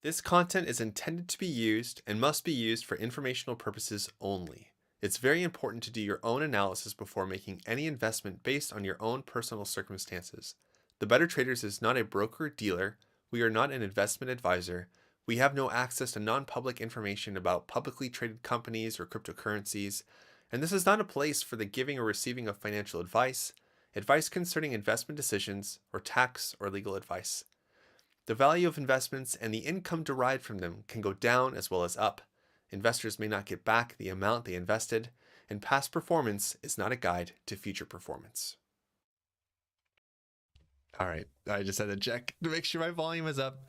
This content is intended to be used and must be used for informational purposes only. It's very important to do your own analysis before making any investment based on your own personal circumstances. The Better Traders is not a broker dealer. We are not an investment advisor. We have no access to non-public information about publicly traded companies or cryptocurrencies. And this is not a place for the giving or receiving of financial advice, advice concerning investment decisions, or tax or legal advice. The value of investments and the income derived from them can go down as well as up. Investors may not get back the amount they invested, and past performance is not a guide to future performance. All right, I just had to check to make sure my volume is up.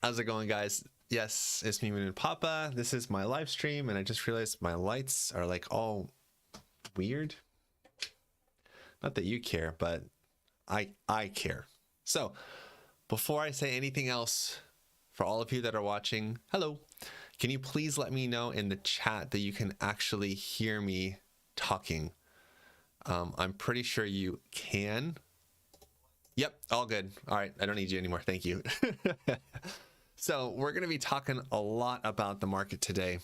How's it going, guys? Yes, it's me, Moon and Papa. This is my live stream, and I just realized my lights are like all weird. Not that you care, but I care. So, before I say anything else, for all of you that are watching, hello. Can you please let me know in the chat that you can actually hear me talking? I'm pretty sure you can. Yep, all good. All right, I don't need you anymore. Thank you. So we're going to be talking a lot about the market today.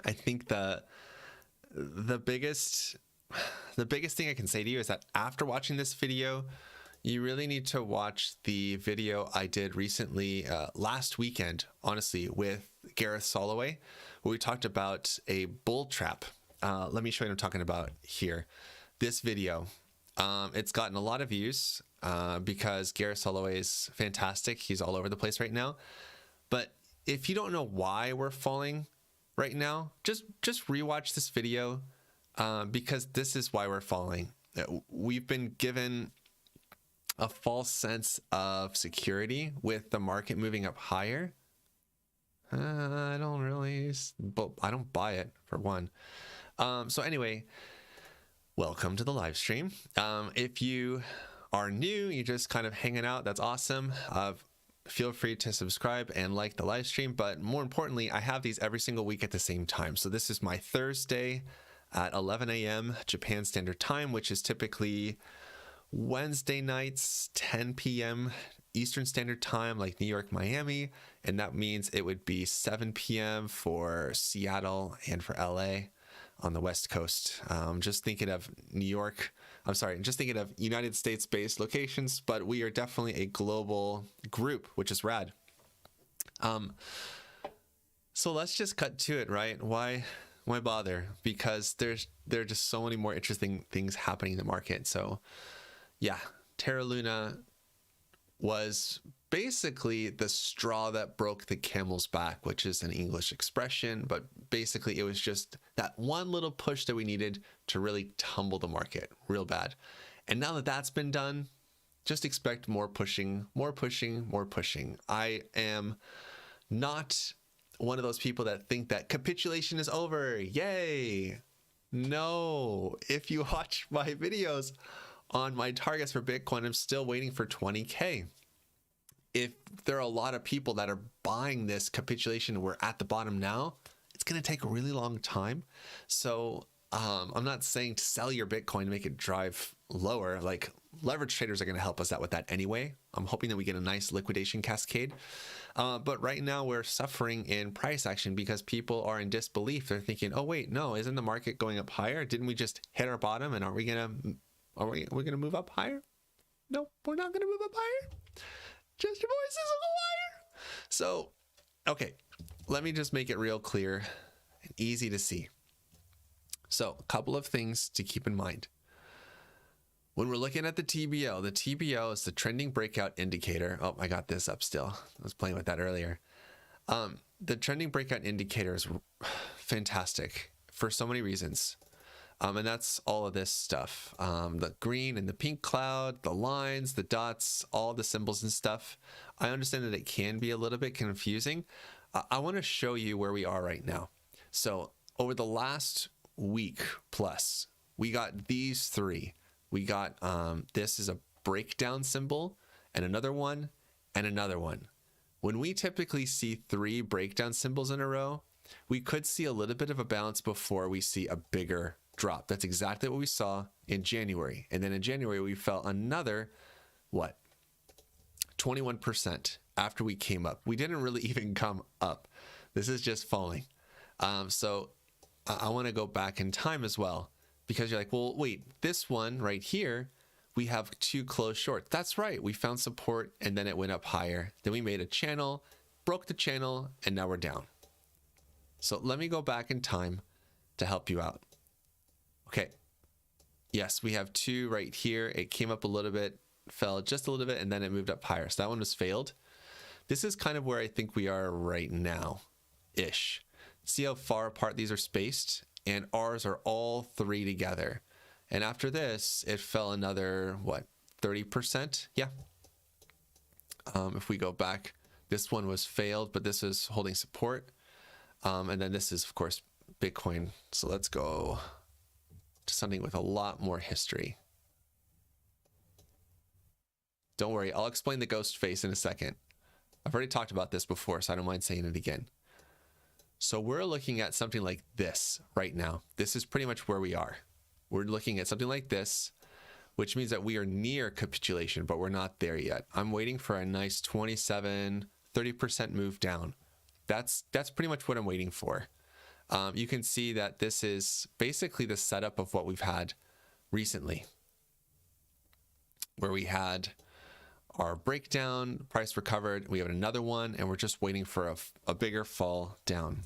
I think the biggest thing I can say to you is that after watching this video, you really need to watch the video I did recently, last weekend, honestly, with Gareth Soloway, where we talked about a bull trap. Let me show you what I'm talking about here. This video, it's gotten a lot of views because Gareth Soloway is fantastic. He's all over the place right now. But if you don't know why we're falling right now, just rewatch this video because this is why we're falling. We've been given a false sense of security with the market moving up higher. I don't buy it, for one. So anyway, welcome to the live stream. If you are new, you're just kind of hanging out, that's awesome. Feel free to subscribe and like the live stream, but more importantly, I have these every single week at the same time. So this is my Thursday at 11 a.m. Japan Standard Time, which is typically Wednesday nights, 10 p.m. Eastern Standard Time, like New York, Miami. And that means it would be 7 p.m. for Seattle and for LA on the West Coast. Just thinking of just thinking of United States-based locations, but we are definitely a global group, which is rad. So let's just cut to it, right? Why bother? Because there are just so many more interesting things happening in the market. So yeah, Terra Luna was basically the straw that broke the camel's back, which is an English expression, but basically it was just that one little push that we needed to really tumble the market real bad. And now that that's been done, just expect more pushing, more pushing, more pushing. I am not one of those people that think that capitulation is over. Yay. No, if you watch my videos on my targets for Bitcoin, I'm still waiting for 20K. If there are a lot of people that are buying this capitulation, we're at the bottom now, it's going to take a really long time. So I'm not saying to sell your Bitcoin to make it drive lower. Like, leverage traders are going to help us out with that anyway. I'm hoping that we get a nice liquidation cascade. But right now we're suffering in price action because people are in disbelief. They're thinking, oh wait, no, isn't the market going up higher? Didn't we just hit our bottom? And are we going to move up higher? No, we're not going to move up higher. Just your voices a little higher. So, okay, let me just make it real clear and easy to see. So, a couple of things to keep in mind. When we're looking at the TBL is the trending breakout indicator. Oh, I got this up still. I was playing with that earlier. The trending breakout indicator is fantastic for so many reasons. And that's all of this stuff. The green and the pink cloud, the lines, the dots, all the symbols and stuff. I understand that it can be a little bit confusing. I want to show you where we are right now. So over the last week plus, we got these three. We got, this is a breakdown symbol, and another one, and another one. When we typically see three breakdown symbols in a row, we could see a little bit of a bounce before we see a bigger drop. That's exactly what we saw in January. And then in January, we felt another, 21% after we came up. We didn't really even come up. This is just falling. So I want to go back in time as well, because you're like, well, wait, this one right here, we have 2 closed shorts. That's right. We found support and then it went up higher. Then we made a channel, broke the channel, and now we're down. So let me go back in time to help you out. Okay. Yes, we have 2 right here. It came up a little bit, fell just a little bit, and then it moved up higher. So that one was failed. This is kind of where I think we are right now-ish. See how far apart these are spaced? And ours are all 3 together. And after this, it fell another, what, 30%? Yeah. If we go back, this one was failed, but this is holding support. And then this is, of course, Bitcoin. So let's go to something with a lot more history. Don't worry, I'll explain the ghost face in a second. I've already talked about this before, so I don't mind saying it again. So we're looking at something like this right now. This is pretty much where we are. We're looking at something like this, which means that we are near capitulation, but we're not there yet. I'm waiting for a nice 27, 30% move down. That's pretty much what I'm waiting for. You can see that this is basically the setup of what we've had recently, where we had our breakdown, price recovered, we have another one, and we're just waiting for a bigger fall down.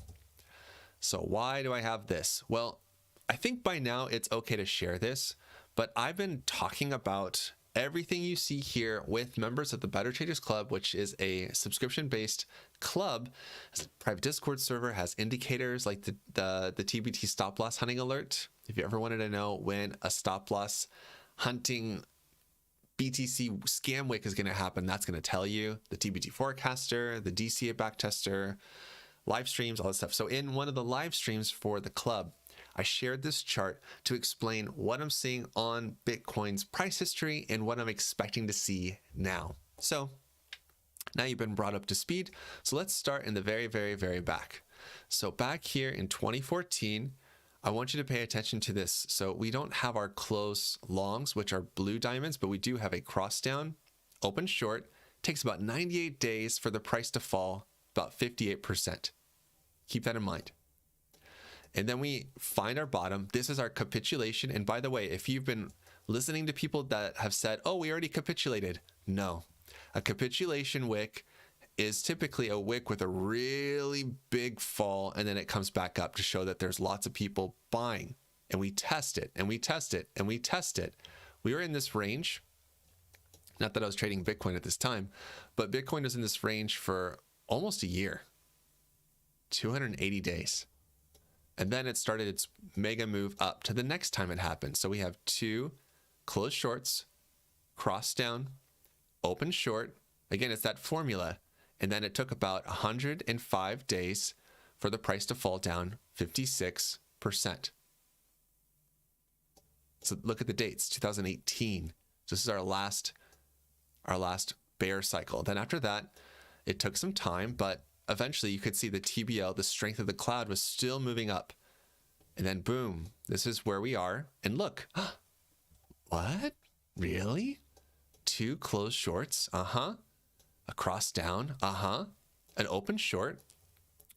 So why do I have this? Well, I think by now it's okay to share this, but I've been talking about everything you see here with members of the Better Traders Club, which is a subscription-based club. It's a private Discord server, has indicators like the TBT stop loss hunting alert. If you ever wanted to know when a stop loss hunting BTC scam wick is going to happen, that's going to tell you. The TBT forecaster, the DCA backtester, live streams, all that stuff. So in one of the live streams for the club, I shared this chart to explain what I'm seeing on Bitcoin's price history and what I'm expecting to see now. So now you've been brought up to speed. So let's start in the very, very, very back. So back here in 2014, I want you to pay attention to this. So we don't have our close longs, which are blue diamonds, but we do have a cross down, open short. It takes about 98 days for the price to fall about 58%. Keep that in mind. And then we find our bottom. This is our capitulation. And by the way, if you've been listening to people that have said, oh, we already capitulated. No, a capitulation wick is typically a wick with a really big fall, and then it comes back up to show that there's lots of people buying. And we test it, and we test it, and we test it. We were in this range. Not that I was trading Bitcoin at this time, but Bitcoin was in this range for almost a year, 280 days. And then it started its mega move up to the next time it happened. So we have 2 closed shorts, cross down, open short. Again, it's that formula. And then it took about 105 days for the price to fall down 56%. So look at the dates, 2018. So this is our last bear cycle. Then after that, it took some time, but eventually you could see the TBL, the strength of the cloud, was still moving up. And then boom, this is where we are. And look, what? Really? 2 closed shorts? A cross down? An open short?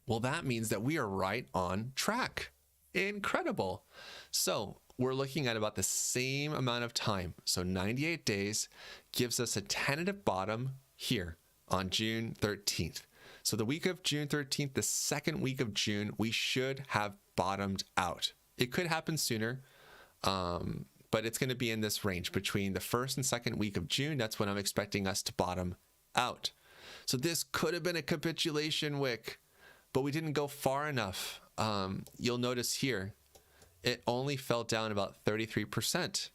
Well, that means that we are right on track. Incredible. So we're looking at about the same amount of time. So 98 days gives us a tentative bottom here on June 13th. So the week of June 13th, the second week of June, we should have bottomed out. It could happen sooner, but it's going to be in this range between the first and second week of June. That's when I'm expecting us to bottom out. So this could have been a capitulation wick, but we didn't go far enough. You'll notice here, it only fell down about 33%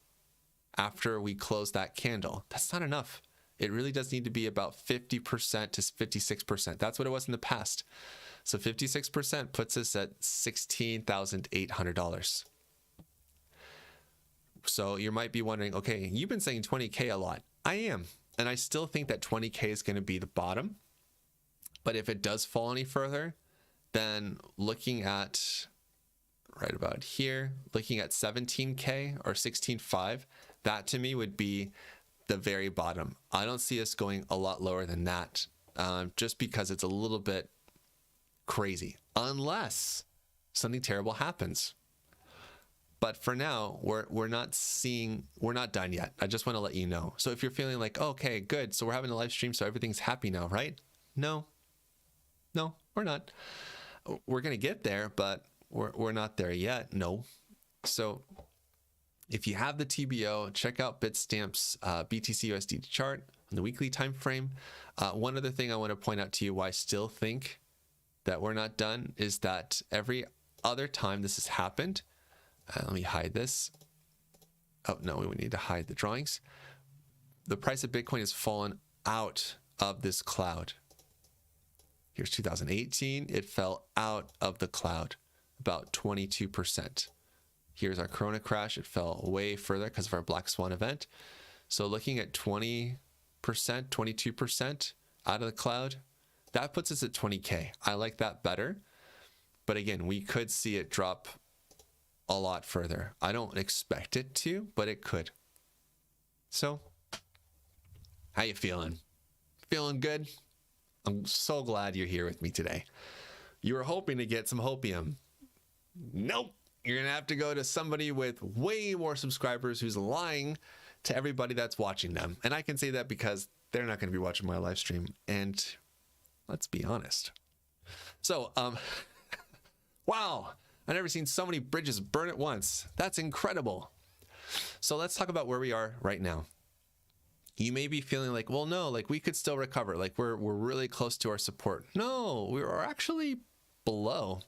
after we closed that candle. That's not enough. It really does need to be about 50% to 56%. That's what it was in the past. So 56% puts us at $16,800. So you might be wondering, okay, you've been saying 20K a lot. I am. And I still think that 20K is going to be the bottom. But if it does fall any further, then looking at right about here, looking at 17K or 16.5, that to me would be the very bottom. I don't see us going a lot lower than that just because it's a little bit crazy, unless something terrible happens. But for now, we're not done yet. I just want to let you know. So if you're feeling like, oh, okay, good, so we're having a live stream, so everything's happy now, right? No, we're not. We're gonna get there, but we're not there yet. No. So if you have the TBO, check out Bitstamp's BTC USD chart on the weekly time frame. One other thing I want to point out to you why I still think that we're not done is that every other time this has happened, let me hide this. Oh no, we need to hide the drawings. The price of Bitcoin has fallen out of this cloud. Here's 2018. It fell out of the cloud about 22%. Here's our Corona crash. It fell way further because of our Black Swan event. So looking at 20%, 22% out of the cloud, that puts us at 20K. I like that better. But again, we could see it drop a lot further. I don't expect it to, but it could. So, how you feeling? Feeling good? I'm so glad you're here with me today. You were hoping to get some hopium. Nope. You're going to have to go to somebody with way more subscribers who's lying to everybody that's watching them. And I can say that because they're not going to be watching my live stream. And let's be honest. So, wow. I've never seen so many bridges burn at once. That's incredible. So let's talk about where we are right now. You may be feeling like, well, no, like we could still recover. Like we're really close to our support. No, we are actually below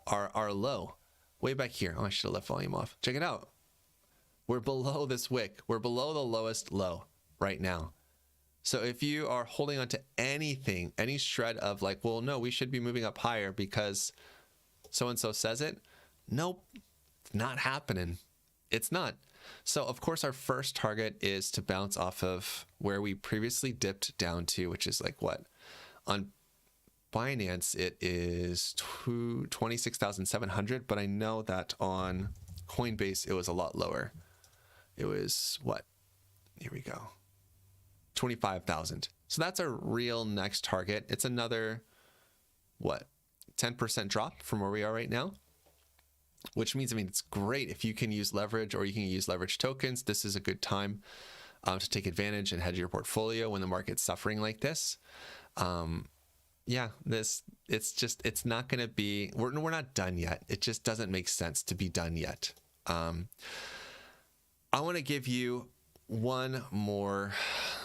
our low. Way back here. Oh, I should have left volume off. Check it out. We're below this wick. We're below the lowest low right now. So if you are holding on to anything, any shred of like, well, no, we should be moving up higher because so-and-so says it. Nope, it's not happening. It's not. So of course, our first target is to bounce off of where we previously dipped down to, which is like what? On Binance, it is 26,700, but I know that on Coinbase, it was a lot lower. It was what? Here we go. 25,000. So that's our real next target. It's another, what? 10% drop from where we are right now, which means, I mean, it's great if you can use leverage or you can use leverage tokens. This is a good time to take advantage and hedge your portfolio when the market's suffering like this. Yeah, it's not going to be, we're not done yet. It just doesn't make sense to be done yet. I want to give you one more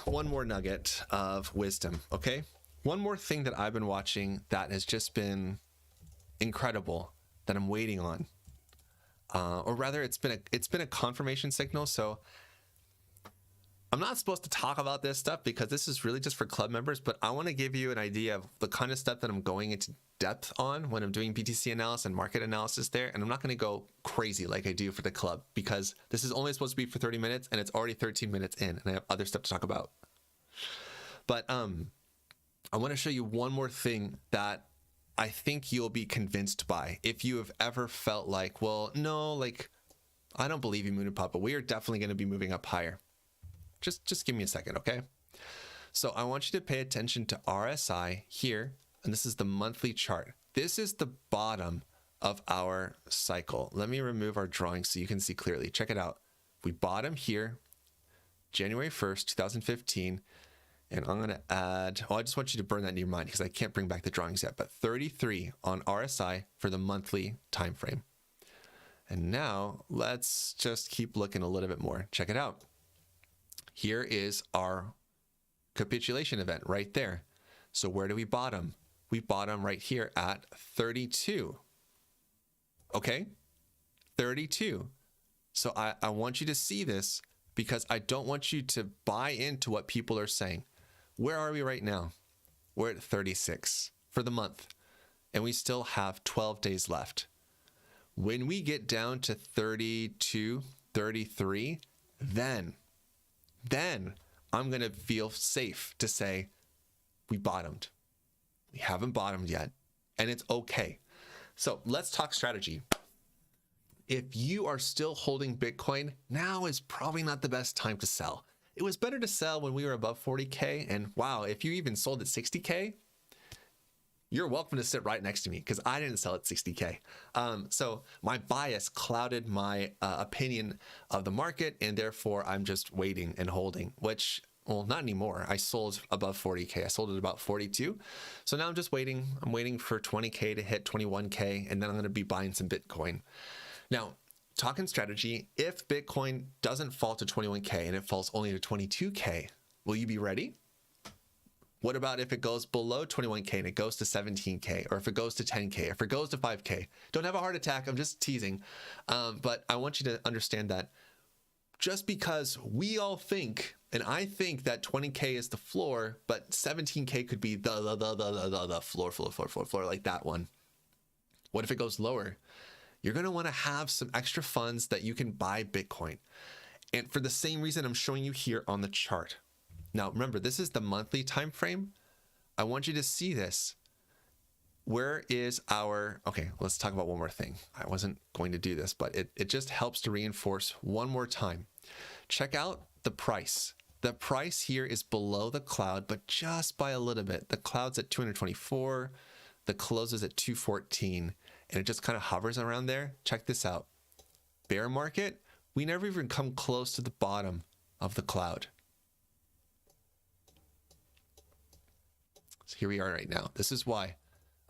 nugget of wisdom. Okay. One more thing that I've been watching that has just been incredible that I'm waiting on, or rather it's been a confirmation signal. So I'm not supposed to talk about this stuff because this is really just for club members, but I want to give you an idea of the kind of stuff that I'm going into depth on when I'm doing BTC analysis and market analysis there. And I'm not going to go crazy like I do for the club because this is only supposed to be for 30 minutes and it's already 13 minutes in and I have other stuff to talk about. But I want to show you one more thing that I think you'll be convinced by if you have ever felt like, well, no, like I don't believe you, Moon and Pop, but we are definitely going to be moving up higher. Just give me a second, okay? So I want you to pay attention to RSI here, and this is the monthly chart. This is the bottom of our cycle. Let me remove our drawing so you can see clearly. Check it out. We bottom here, January 1st, 2015, and I'm gonna add, I just want you to burn that in your mind because I can't bring back the drawings yet, but 33 on RSI for the monthly time frame. And now let's just keep looking a little bit more. Check it out. Here is our capitulation event right there. So where do we bottom? We bottom right here at 32. Okay, 32. So I want you to see this because I don't want you to buy into what people are saying. Where are we right now? We're at 36 for the month, and we still have 12 days left. When we get down to 32, 33, then I'm going to feel safe to say we bottomed. We haven't bottomed yet, and it's okay. So let's talk strategy. If you are still holding Bitcoin, now is probably not the best time to sell. it was better to sell when we were above 40K. And wow, if you even sold at 60K, you're welcome to sit right next to me because I didn't sell at 60K. So my bias clouded my opinion of the market, and therefore I'm just waiting and holding, which, well, not anymore. I sold above 40K. I sold at about 42. So now I'm just waiting. I'm waiting for 20K to hit 21K, and then I'm going to be buying some Bitcoin. Now, talking strategy, if Bitcoin doesn't fall to 21K and it falls only to 22K, will you be ready? What about if it goes below 21K and it goes to 17K, or if it goes to 10K, or if it goes to 5K? Don't have a heart attack. I'm just teasing. But I want you to understand that just because we all think, and I think that 20K is the floor, but 17K could be the floor, like that one. What if it goes lower? You're going to want to have some extra funds that you can buy Bitcoin. And for the same reason I'm showing you here on the chart. Now, remember, this is the monthly time frame. I want you to see this. Where is our, okay, let's talk about one more thing. I wasn't going to do this, but it just helps to reinforce one more time. Check out the price. The price here is below the cloud, but just by a little bit. The cloud's at 224, the close is at 214, and it just kind of hovers around there. Check this out. Bear market, we never even come close to the bottom of the cloud. So here we are right now. This is why,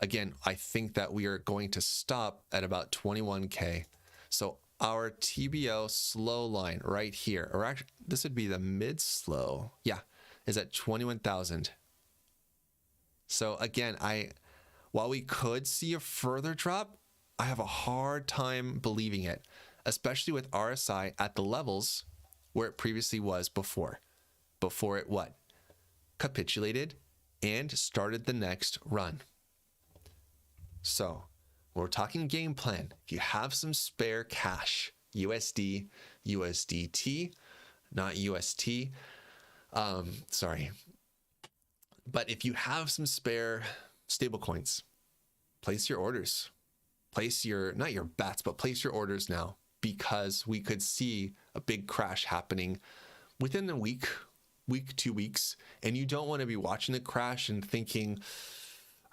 again, I think that we are going to stop at about 21K. So our TBO slow line right here, or actually this would be the mid slow. Yeah, is at 21,000. So again, while we could see a further drop, I have a hard time believing it, especially with RSI at the levels where it previously was before it what? Capitulated and started the next run. So when we're talking game plan, if you have some spare cash, USD, USDT, not UST, sorry. But if you have some spare stable coins, place your orders. Place your, not your bets, but place your orders now, because we could see a big crash happening within a week, 2 weeks, and you don't want to be watching the crash and thinking,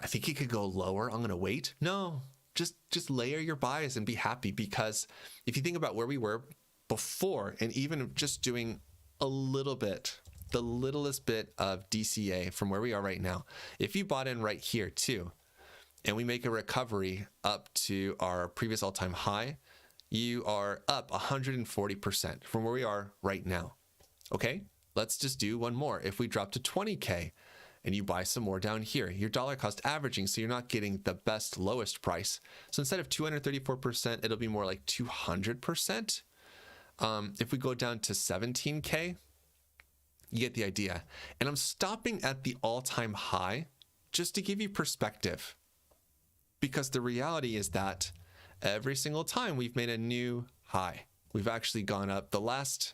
I think it could go lower, I'm going to wait. No, just layer your buys and be happy, because if you think about where we were before, and even just doing a little bit, the littlest bit of DCA from where we are right now, if you bought in right here too, and we make a recovery up to our previous all-time high, you are up 140% from where we are right now. Okay, let's just do one more. If we drop to 20K and you buy some more down here, your dollar cost averaging, so you're not getting the best lowest price. So instead of 234%, it'll be more like 200%. If we go down to 17K, you get the idea. And I'm stopping at the all-time high just to give you perspective, because the reality is that every single time we've made a new high, we've actually gone up. The last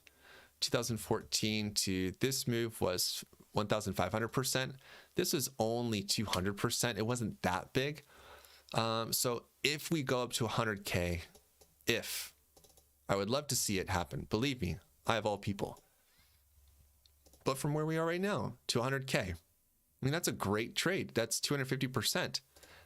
2014 to this move was 1,500%. This is only 200%. It wasn't that big. So if we go up to 100K, I would love to see it happen. Believe me, I of all people. But from where we are right now to 100K, I mean, that's a great trade. That's 250%.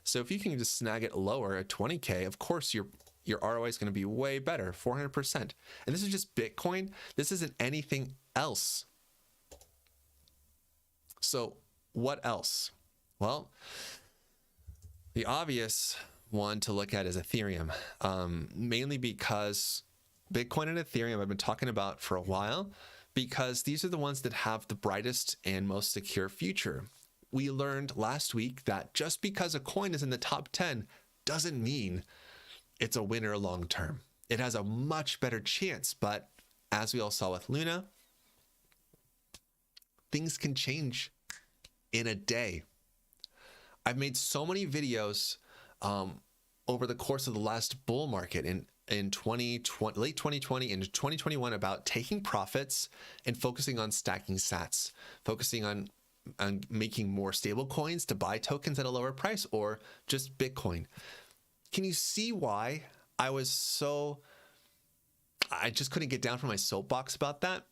So if you can just snag it lower at 20K, of course your ROI is going to be way better, 400%. And this is just Bitcoin. This isn't anything else. So what else? Well, the obvious one to look at is Ethereum, mainly because Bitcoin and Ethereum I've been talking about for a while, because these are the ones that have the brightest and most secure future. We learned last week that just because a coin is in the top 10 doesn't mean it's a winner long term. It has a much better chance, but as we all saw with Luna, things can change in a day. I've made so many videos over the course of the last bull market in 2020, late 2020 into 2021 about taking profits and focusing on stacking sats, focusing on making more stable coins to buy tokens at a lower price, or just Bitcoin. Can you see why I just couldn't get down from my soapbox about that?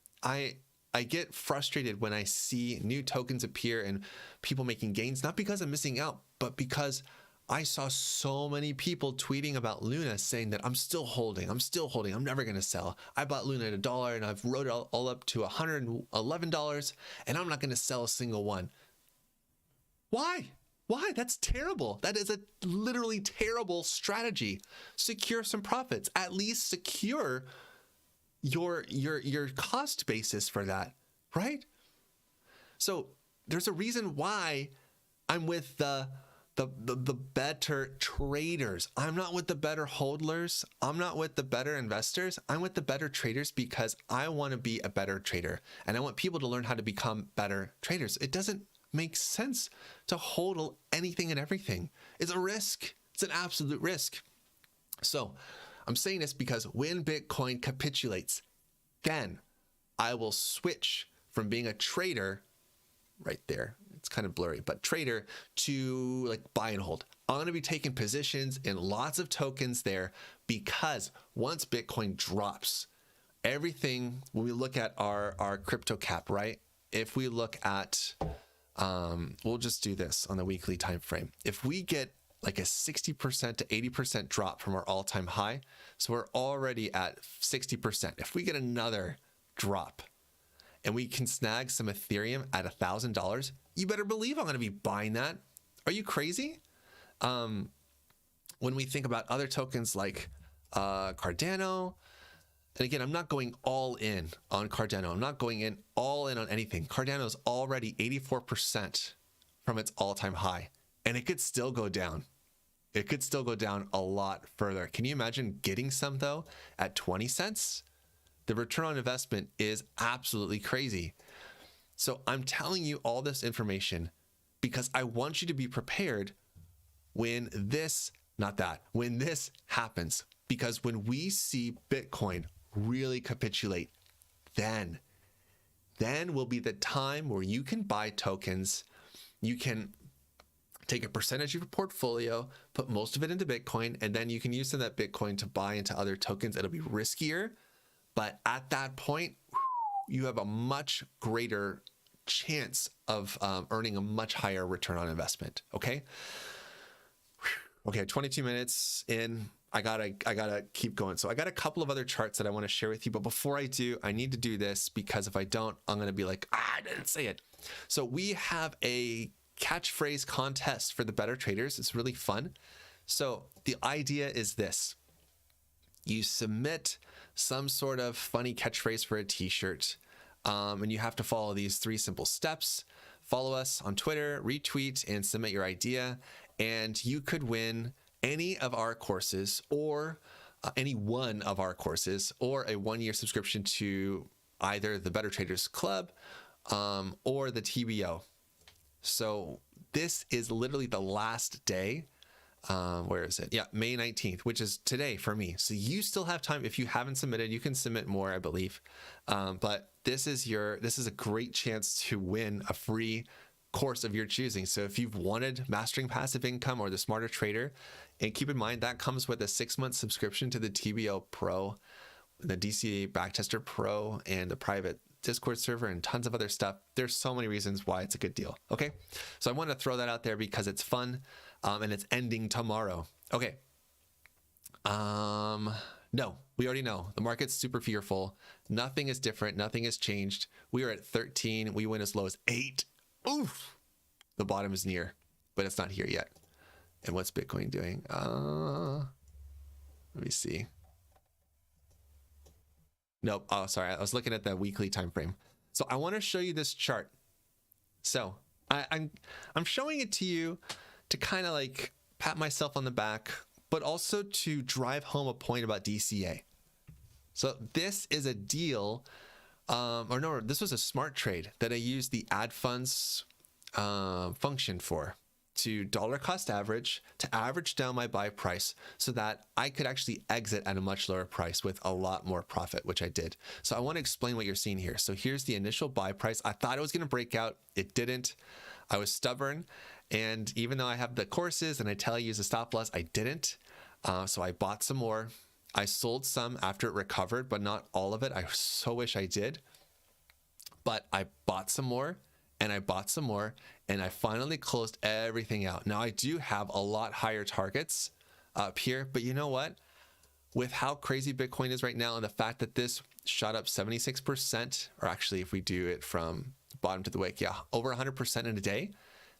I get frustrated when I see new tokens appear and people making gains, not because I'm missing out, but because I saw so many people tweeting about Luna saying that I'm still holding, I'm never going to sell. I bought Luna at $1 and I've rode it all up to $111 and I'm not going to sell a single one. Why? Why? That's terrible. That is a literally terrible strategy. Secure some profits. At least secure your cost basis for that, right? So there's a reason why I'm with the better traders. I'm not with the better hodlers. I'm not with the better investors. I'm with the better traders because I want to be a better trader and I want people to learn how to become better traders. It doesn't make sense to hodl anything and everything. It's a risk. It's an absolute risk. So I'm saying this because when Bitcoin capitulates, then I will switch from being a trader right there. It's kind of blurry, but trader to like buy and hold. I'm going to be taking positions in lots of tokens there because once Bitcoin drops, everything, when we look at our crypto cap, right? If we look at, we'll just do this on the weekly time frame. If we get like a 60% to 80% drop from our all-time high, so we're already at 60%. If we get another drop and we can snag some Ethereum at $1,000, you better believe I'm going to be buying that. Are you crazy? When we think about other tokens like Cardano, and again, I'm not going all in on Cardano. I'm not going all in on anything. Cardano is already 84% from its all-time high, and it could still go down. It could still go down a lot further. Can you imagine getting some though at 20 cents? The return on investment is absolutely crazy. So I'm telling you all this information because I want you to be prepared when this, when this happens. Because when we see Bitcoin really capitulate, then will be the time where you can buy tokens. You can take a percentage of your portfolio, put most of it into Bitcoin, and then you can use some of that Bitcoin to buy into other tokens. It'll be riskier, but at that point, you have a much greater chance of earning a much higher return on investment. Okay. Okay. 22 minutes in. I gotta keep going. So I got a couple of other charts that I want to share with you, but before I do, I need to do this because if I don't, I'm going to be like, I didn't say it. So we have a catchphrase contest for the better traders. It's really fun. So the idea is this: you submit some sort of funny catchphrase for a t-shirt, and you have to follow these 3 simple steps. Follow us on Twitter, retweet, and submit your idea, and you could win any of our courses or any one of our courses or a 1-year subscription to either the Better Traders Club or the TBO. So this is literally the last day. Where is it? Yeah, May 19th, which is today for me. So you still have time. If you haven't submitted, you can submit more, I believe. But this is a great chance to win a free course of your choosing. So if you've wanted Mastering Passive Income or the Smarter Trader, and keep in mind that comes with a 6-month subscription to the TBO Pro, the DCA Backtester Pro, and the private Discord server and tons of other stuff. There's so many reasons why it's a good deal. Okay. So I want to throw that out there because it's fun. And it's ending tomorrow. Okay. No, we already know the market's super fearful. Nothing is different. Nothing has changed. We are at 13. We went as low as 8. Oof. The bottom is near, but it's not here yet. And what's Bitcoin doing? Let me see. Nope. Oh, sorry. I was looking at the weekly time frame. So I want to show you this chart. So I'm showing it to you to kind of like pat myself on the back, but also to drive home a point about DCA. So this is a deal, this was a smart trade that I used the add funds function for, to dollar cost average, to average down my buy price so that I could actually exit at a much lower price with a lot more profit, which I did. So I want to explain what you're seeing here. So here's the initial buy price. I thought it was going to break out. It didn't. I was stubborn. And even though I have the courses and I tell you use a stop loss, I didn't. So I bought some more. I sold some after it recovered, but not all of it. I so wish I did. but I bought some more and I bought some more and I finally closed everything out. Now I do have a lot higher targets up here, but you know what? With how crazy Bitcoin is right now and the fact that this shot up 76%, or actually if we do it from bottom to the wick, yeah, over 100% in a day,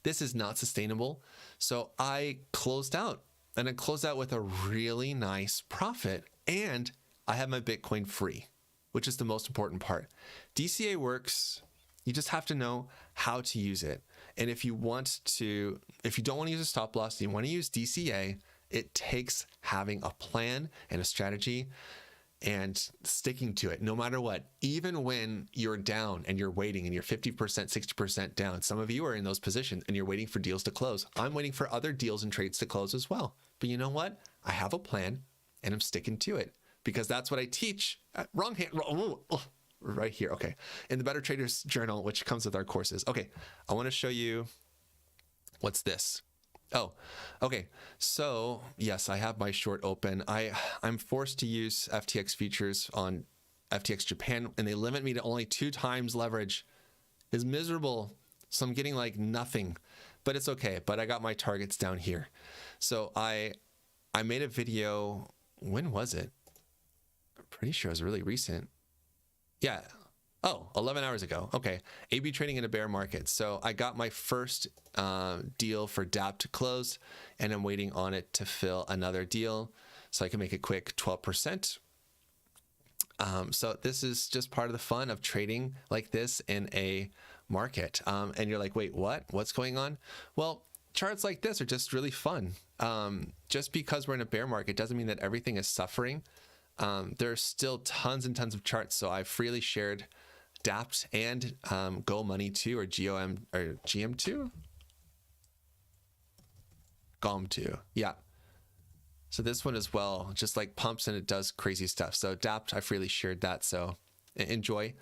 this is not sustainable. So I closed out, and I closed out with a really nice profit, and I have my Bitcoin free, which is the most important part. DCA works. You just have to know how to use it. And if you don't want to use a stop loss, you want to use DCA, it takes having a plan and a strategy and sticking to it no matter what. Even when you're down and you're waiting and you're 50%, 60% down, some of you are in those positions and you're waiting for deals to close. I'm waiting for other deals and trades to close as well. But you know what? I have a plan and I'm sticking to it because that's what I teach. Wrong hand. Right here. Okay. In the Better Traders Journal, which comes with our courses. Okay. I want to show you what's this. Oh, okay. So yes, I have my short open. I'm forced to use FTX futures on FTX Japan, and they limit me to only 2 times leverage. It's miserable. So I'm getting like nothing, but it's okay. But I got my targets down here. So I made a video. When was it? I'm pretty sure it was really recent. Yeah. Oh, 11 hours ago. Okay. AB trading in a bear market. So I got my first deal for DApp to close, and I'm waiting on it to fill another deal so I can make it quick, 12%. So this is just part of the fun of trading like this in a market. And you're like, wait, what? What's going on? Well, charts like this are just really fun. Just because we're in a bear market doesn't mean that everything is suffering. There's still tons and tons of charts. So I freely shared DAPT and Go Money 2 or GOM or GM2? GOM2. Yeah. So this one as well, just like pumps and it does crazy stuff. So DAPT, I freely shared that. So enjoy.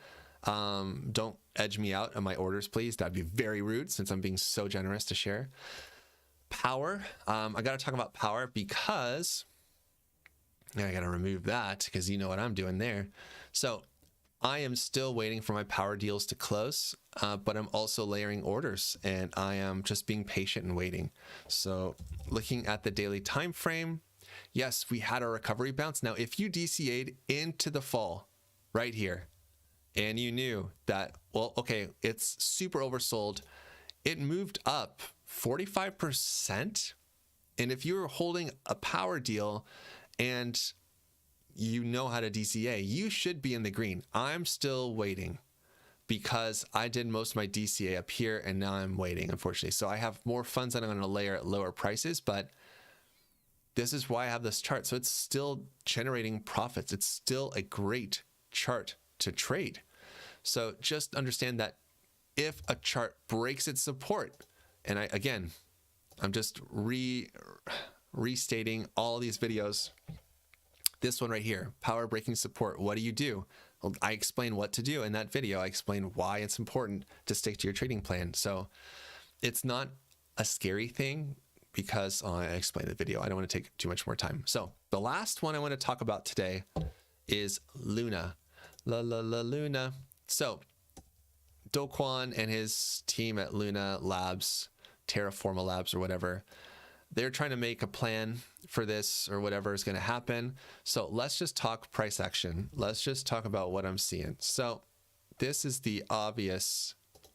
Don't edge me out on my orders, please. That'd be very rude since I'm being so generous to share. Power. I got to talk about power because I got to remove that because you know what I'm doing there. So I am still waiting for my power deals to close, but I'm also layering orders and I am just being patient and waiting. So looking at the daily time frame, yes, we had a recovery bounce. Now, if you DCA'd into the fall right here and you knew that, well, okay, it's super oversold, it moved up 45%. And if you're holding a power deal and you know how to DCA, you should be in the green. I'm still waiting because I did most of my DCA up here and now I'm waiting, unfortunately. So I have more funds that I'm going to layer at lower prices, but this is why I have this chart. So it's still generating profits. It's still a great chart to trade. So just understand that if a chart breaks its support, and I'm just restating all these videos. This one right here, power breaking support. What do you do? Well, I explain what to do in that video. I explain why it's important to stick to your trading plan. So it's not a scary thing because I explained the video. I don't want to take too much more time. So the last one I want to talk about today is Luna. Luna. So Do Kwon and his team at Luna Labs, Terraforma Labs or whatever, they're trying to make a plan for this or whatever is going to happen. So let's just talk price action. Let's just talk about what I'm seeing. So this is the obvious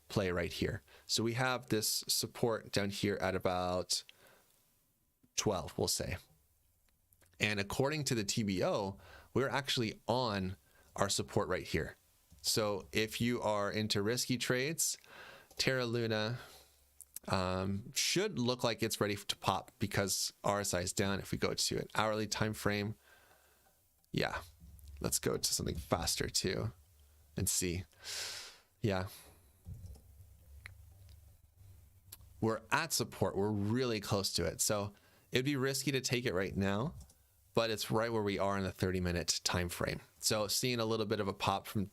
play right here. So we have this support down here at about 12, we'll say. And according to the TBO, we're actually on our support right here. So if you are into risky trades, Terra Luna should look like it's ready to pop because RSI is down. If we go to an hourly time frame, yeah, let's go to something faster too and see. Yeah, we're at support. We're really close to it. So it'd be risky to take it right now, but it's right where we are in the 30-minute time frame. So seeing a little bit of a pop from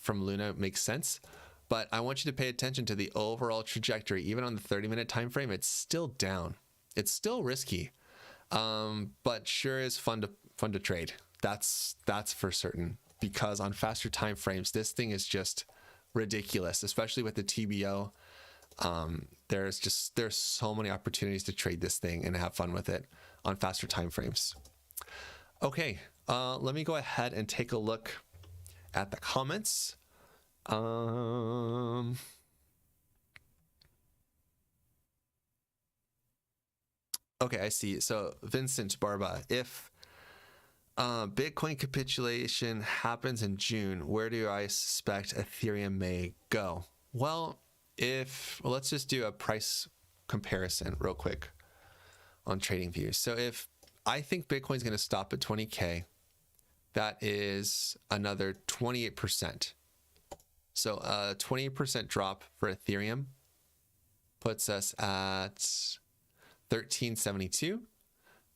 Luna makes sense. But I want you to pay attention to the overall trajectory. Even on the 30-minute time frame, it's still down. It's still risky, but sure is fun to trade. That's for certain. Because on faster time frames, this thing is just ridiculous, especially with the TBO. There's so many opportunities to trade this thing and have fun with it on faster time frames. Okay, let me go ahead and take a look at the comments. Okay, I see. So Vincent Barba, if Bitcoin capitulation happens in June, where do I suspect Ethereum may go? Well, let's just do a price comparison real quick on TradingView. So if I think Bitcoin's going to stop at 20K, that is another 28%. So a 28% drop for Ethereum puts us at 1372.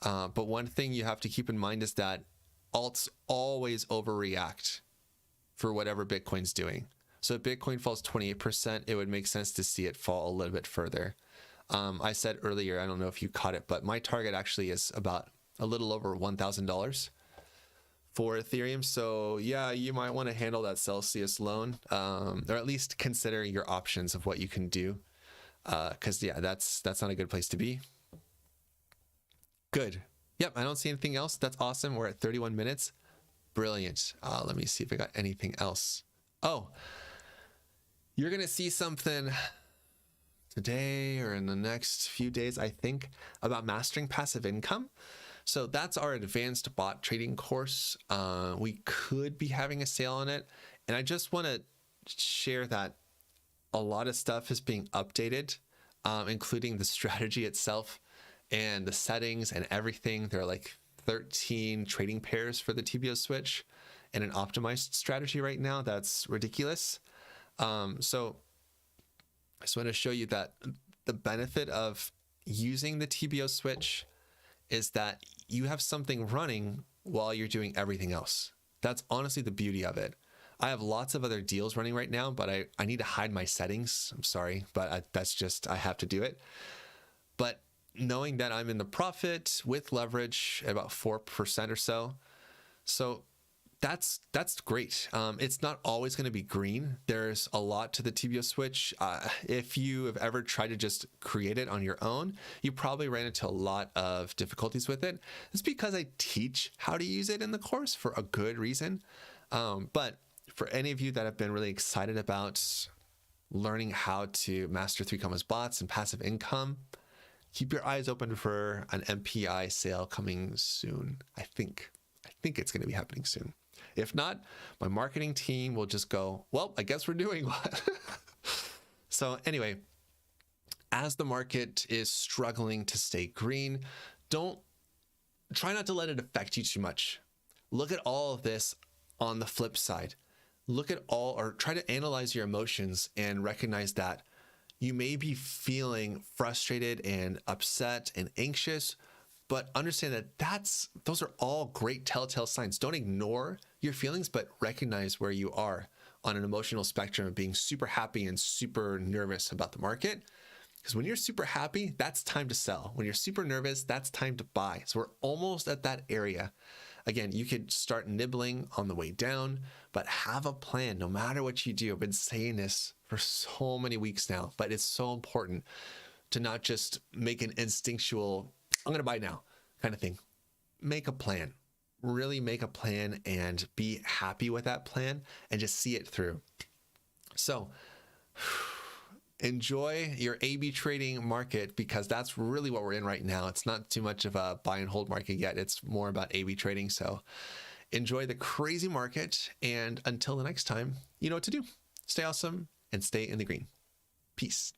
But one thing you have to keep in mind is that alts always overreact for whatever Bitcoin's doing. So if Bitcoin falls 28%, it would make sense to see it fall a little bit further. I said earlier, I don't know if you caught it, but my target actually is about a little over $1,000 for Ethereum. So yeah, you might want to handle that Celsius loan, or at least consider your options of what you can do. Because yeah, that's not a good place to be. Good. Yep, I don't see anything else. That's awesome. We're at 31 minutes. Brilliant. Let me see if I got anything else. Oh, you're going to see something today or in the next few days, I think, about mastering passive income. So that's our advanced bot trading course. We could be having a sale on it. And I just want to share that a lot of stuff is being updated, including the strategy itself and the settings and everything. There are like 13 trading pairs for the TBO switch and an optimized strategy right now. That's ridiculous. So I just want to show you that the benefit of using the TBO switch is that you have something running while you're doing everything else. That's honestly the beauty of it. I have lots of other deals running right now, but I need to hide my settings. I'm sorry, but that's just, I have to do it. But knowing that I'm in the profit with leverage at about 4% or so. So that's great. It's not always going to be green. There's a lot to the TBO switch. If you have ever tried to just create it on your own, you probably ran into a lot of difficulties with it. It's because I teach how to use it in the course for a good reason. But for any of you that have been really excited about learning how to master 3 commas bots and passive income, keep your eyes open for an MPI sale coming soon. I think it's going to be happening soon. If not, my marketing team will just go, well, I guess we're doing one. So anyway, as the market is struggling to stay green, try not to let it affect you too much. Look at all of this on the flip side. Try to analyze your emotions and recognize that you may be feeling frustrated and upset and anxious, but understand that those are all great telltale signs. Don't ignore your feelings, but recognize where you are on an emotional spectrum of being super happy and super nervous about the market. Because when you're super happy, that's time to sell. When you're super nervous, that's time to buy. So we're almost at that area. Again, you could start nibbling on the way down, but have a plan no matter what you do. I've been saying this for so many weeks now, but it's so important to not just make an instinctual, I'm going to buy now kind of thing. Make a plan. Really make a plan and be happy with that plan and just see it through. So enjoy your A/B trading market, because that's really what we're in right now. It's not too much of a buy and hold market yet. It's more about A/B trading. So enjoy the crazy market. And until the next time, you know what to do. Stay awesome and stay in the green. Peace.